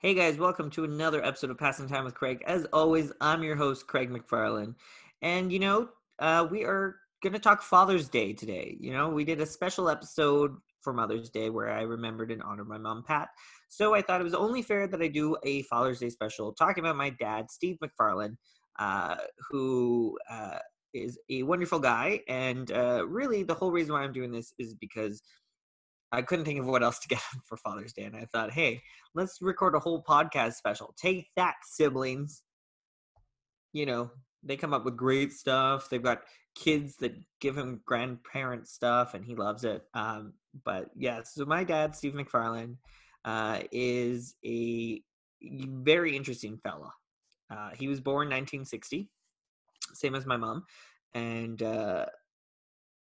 Hey guys, welcome to another episode of Passing Time with Craig. As always, I'm your host, Craig McFarlane. And we are going to talk Father's Day today. We did a special episode for Mother's Day where I remembered and honored my mom, Pat. So I thought it was only fair that I do a Father's Day special talking about my dad, Steve McFarlane, who is a wonderful guy. And really, the whole reason why I'm doing this is because I couldn't think of what else to get him for Father's Day. And I thought, hey, let's record a whole podcast special. Take that, siblings. You know, they come up with great stuff. They've got kids that give him grandparent stuff, and he loves it. But yeah, so my dad, Steve McFarlane, is a very interesting fella. He was born 1960, same as my mom. And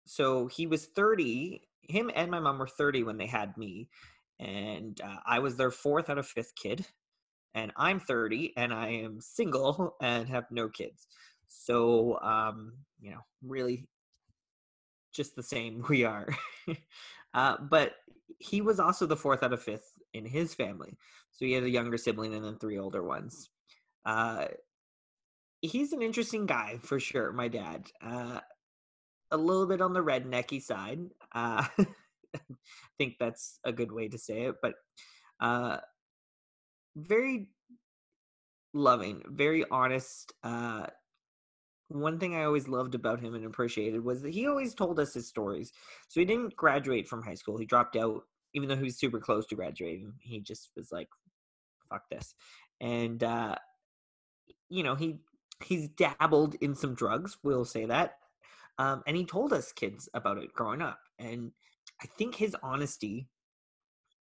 so he was 30. Him and my mom were 30 when they had me. And I was their fourth out of fifth kid. And I'm 30 and I am single and have no kids. So, really just the same we are. But he was also the fourth out of fifth in his family. So he had a younger sibling and then three older ones. Uh, he's an interesting guy for sure, my dad. A little bit on the rednecky side. I think that's a good way to say it, but uh, very loving, very honest. One thing I always loved about him and appreciated was that he always told us his stories. So he didn't graduate from high school. He dropped out, even though he was super close to graduating. He just was like, "Fuck this," and he's dabbled in some drugs. We'll say that, and he told us kids about it growing up. And I think his honesty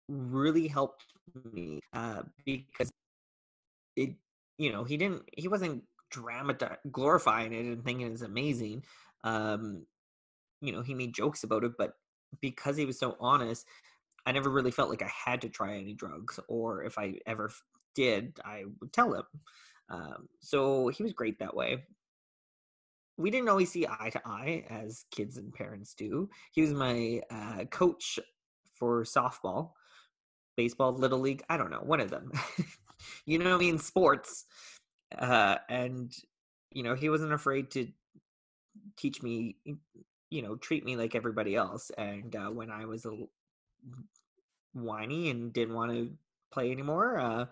really helped me because it he wasn't glorifying it and thinking it's amazing. um he made jokes about it, but because he was so honest, I never really felt like I had to try any drugs, or if I ever did, I would tell him. So he was great that way. We didn't always see eye to eye as kids and parents do. He was my coach for softball, baseball, little league, I don't know, one of them. You know what I mean? Sports. And he wasn't afraid to teach me, treat me like everybody else. And when I was whiny and didn't want to play anymore,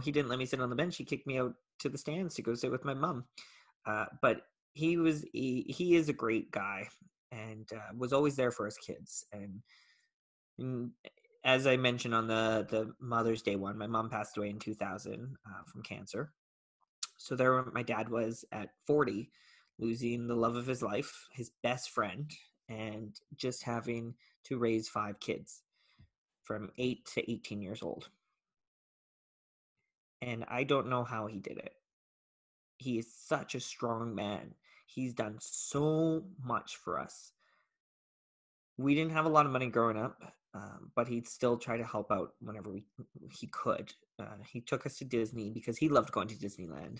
he didn't let me sit on the bench. He kicked me out to the stands to go sit with my mom. But he is a great guy, and was always there for his kids. And as I mentioned on the Mother's Day one, my mom passed away in 2000 from cancer. So there, my dad was at 40, losing the love of his life, his best friend, and just having to raise five kids from 8 to 18 years old. And I don't know how he did it. He is such a strong man. He's done so much for us. We didn't have a lot of money growing up, but he'd still try to help out whenever he could. He took us to Disney because he loved going to Disneyland,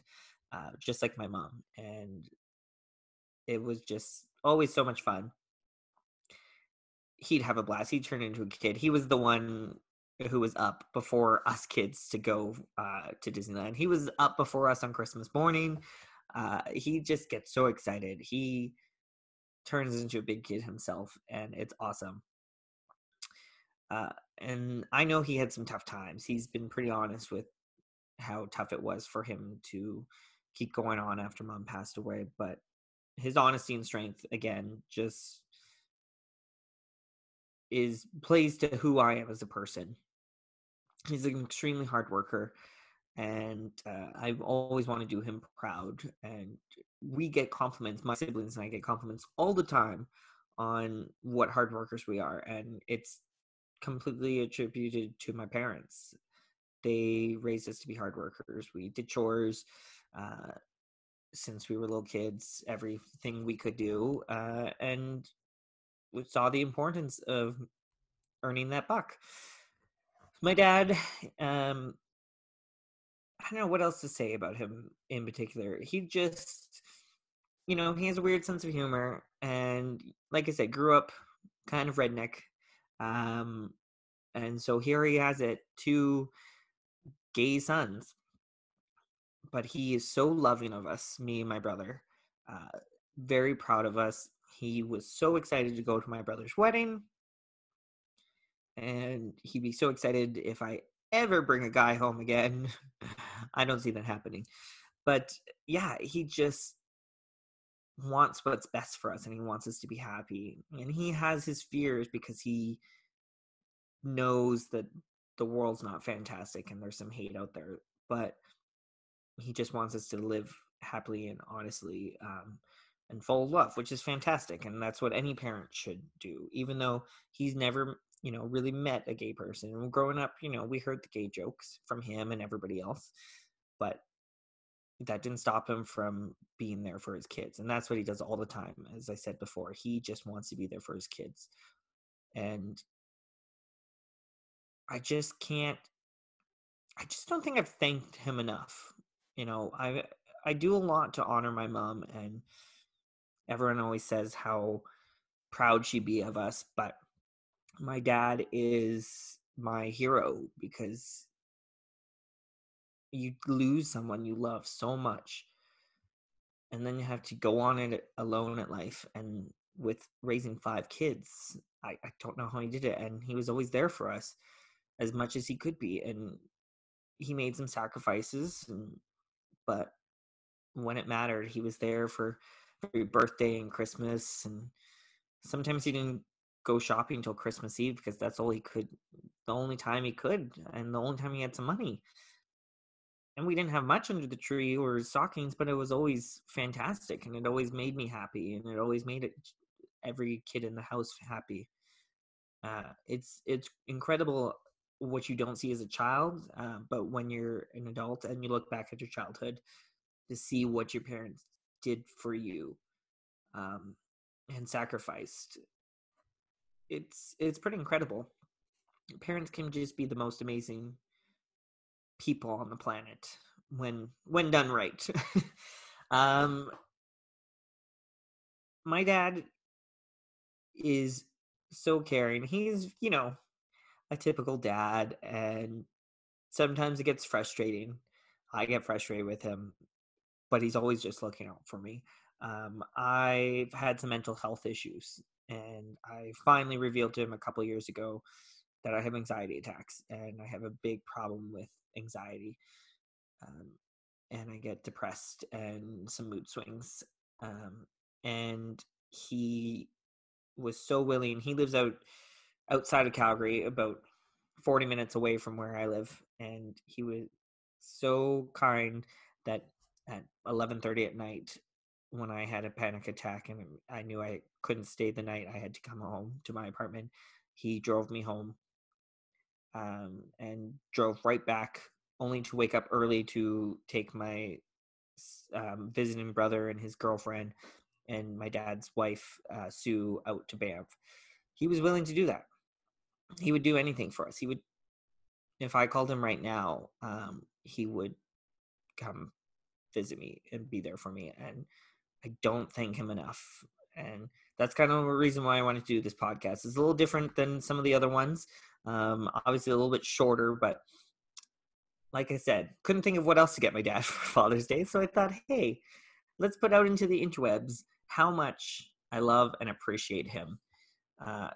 just like my mom. And it was just always so much fun. He'd have a blast. He'd turn into a kid. He was the one who was up before us kids to go to Disneyland. He was up before us on Christmas morning. He just gets so excited. He turns into a big kid himself, and it's awesome. And I know he had some tough times. He's been pretty honest with how tough it was for him to keep going on after mom passed away. But his honesty and strength, again, just plays to who I am as a person. He's an extremely hard worker, and I've always want to do him proud. And we get compliments, my siblings and I get compliments all the time on what hard workers we are, and it's completely attributed to my parents. They raised us to be hard workers. We did chores since we were little kids, everything we could do, and we saw the importance of earning that buck. My dad, I don't know what else to say about him in particular. He just, he has a weird sense of humor, and like I said, grew up kind of redneck. And so here he has it, two gay sons. But he is so loving of us, me and my brother. Very proud of us. He was so excited to go to my brother's wedding. And he'd be so excited if I ever bring a guy home again. I don't see that happening. But yeah, he just wants what's best for us and he wants us to be happy. And he has his fears because he knows that the world's not fantastic and there's some hate out there. But he just wants us to live happily and honestly, and full of love, which is fantastic. And that's what any parent should do, even though he's never, really met a gay person. And growing up, we heard the gay jokes from him and everybody else, but that didn't stop him from being there for his kids. And that's what he does all the time. As I said before, he just wants to be there for his kids. And I just can't, I just don't think I've thanked him enough. I do a lot to honor my mom, and everyone always says how proud she'd be of us, but my dad is my hero because you lose someone you love so much, and then you have to go on it alone at life. And with raising 5 kids, I don't know how he did it, and he was always there for us as much as he could be. And he made some sacrifices, but when it mattered, he was there for your birthday and Christmas. And sometimes he didn't go shopping until Christmas Eve because that's all he could, the only time he could, and the only time he had some money. And we didn't have much under the tree or stockings, but it was always fantastic, and it always made me happy, and it always made every kid in the house happy. It's incredible what you don't see as a child, but when you're an adult and you look back at your childhood, to see what your parents did for you, and sacrificed, it's pretty incredible. Parents can just be the most amazing people on the planet when done right. um my dad is so caring. He's a typical dad, and sometimes it gets frustrating. I get frustrated with him, but he's always just looking out for me. I've had some mental health issues, and I finally revealed to him a couple years ago that I have anxiety attacks, and I have a big problem with anxiety. Um, and I get depressed and some mood swings. And he was so willing. He lives outside of Calgary, about 40 minutes away from where I live, and he was so kind that at 11:30 at night, when I had a panic attack and I knew I couldn't stay the night, I had to come home to my apartment. He drove me home, and drove right back, only to wake up early to take my visiting brother and his girlfriend and my dad's wife, Sue, out to Banff. He was willing to do that. He would do anything for us. He would, if I called him right now, he would come visit me and be there for me. And I don't thank him enough. And that's kind of a reason why I wanted to do this podcast. It's a little different than some of the other ones. Obviously a little bit shorter, but like I said, couldn't think of what else to get my dad for Father's Day. So I thought, hey, let's put out into the interwebs how much I love and appreciate him. Uh,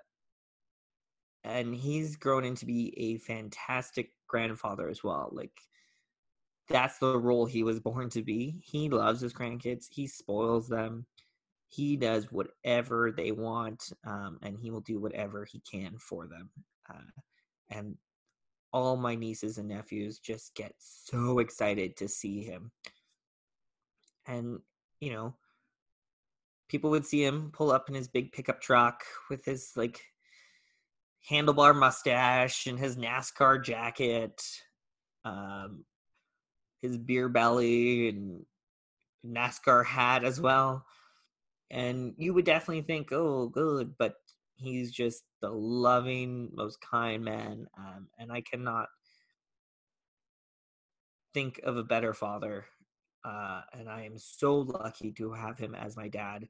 and he's grown into be a fantastic grandfather as well. Like, that's the role he was born to be. He loves his grandkids. He spoils them. He does whatever they want, and he will do whatever he can for them. And all my nieces and nephews just get so excited to see him. And, you know, people would see him pull up in his big pickup truck with his like handlebar mustache and his NASCAR jacket, um, his beer belly and NASCAR hat as well. And you would definitely think, oh, good, but he's just the loving, most kind man. And I cannot think of a better father. And I am so lucky to have him as my dad.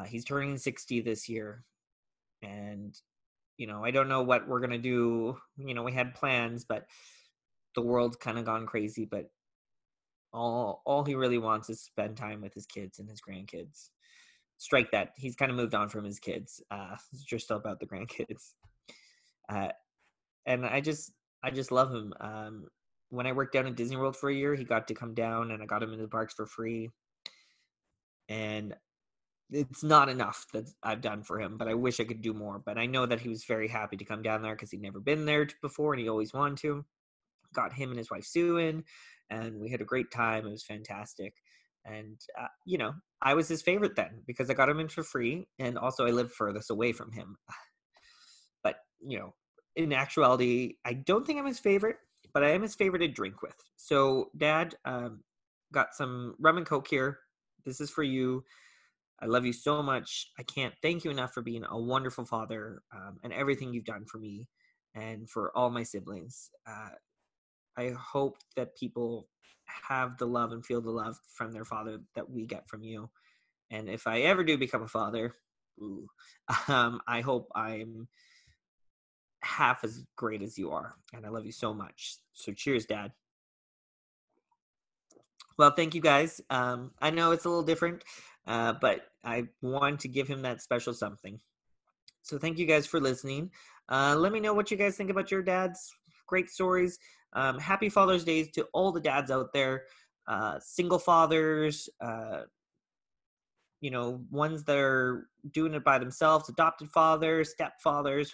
He's turning 60 this year. And, I don't know what we're going to do. We had plans, but the world's kind of gone crazy, but all he really wants is spend time with his kids and his grandkids. Strike that. He's kind of moved on from his kids. It's just about the grandkids. Uh, and I just love him. When I worked down at Disney World for a year, he got to come down, and I got him into the parks for free. And it's not enough that I've done for him, but I wish I could do more. But I know that he was very happy to come down there because he'd never been there before, and he always wanted to. Got him and his wife Sue in, and we had a great time. It was fantastic. And I was his favorite then because I got him in for free, and also I lived furthest away from him. But in actuality, I don't think I'm his favorite, but I am his favorite to drink with. So, Dad, got some rum and coke here. This is for you. I love you so much. I can't thank you enough for being a wonderful father, and everything you've done for me and for all my siblings. I hope that people have the love and feel the love from their father that we get from you. And if I ever do become a father, I hope I'm half as great as you are. And I love you so much. So cheers, Dad. Well, thank you guys. I know it's a little different, but I wanted to give him that special something. So thank you guys for listening. Let me know what you guys think about your dads. Great stories. Happy Father's Day to all the dads out there, single fathers, ones that are doing it by themselves, adopted fathers, stepfathers,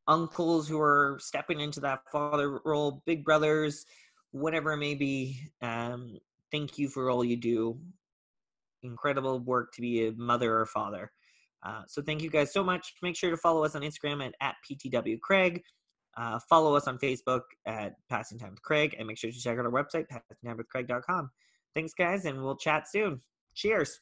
uncles who are stepping into that father role, big brothers, whatever it may be. Thank you for all you do. Incredible work to be a mother or father. So thank you guys so much. Make sure to follow us on Instagram at PTWCraig. Follow us on Facebook at Passing Time with Craig, and make sure to check out our website, passingtimewithcraig.com. Thanks, guys, and we'll chat soon. Cheers.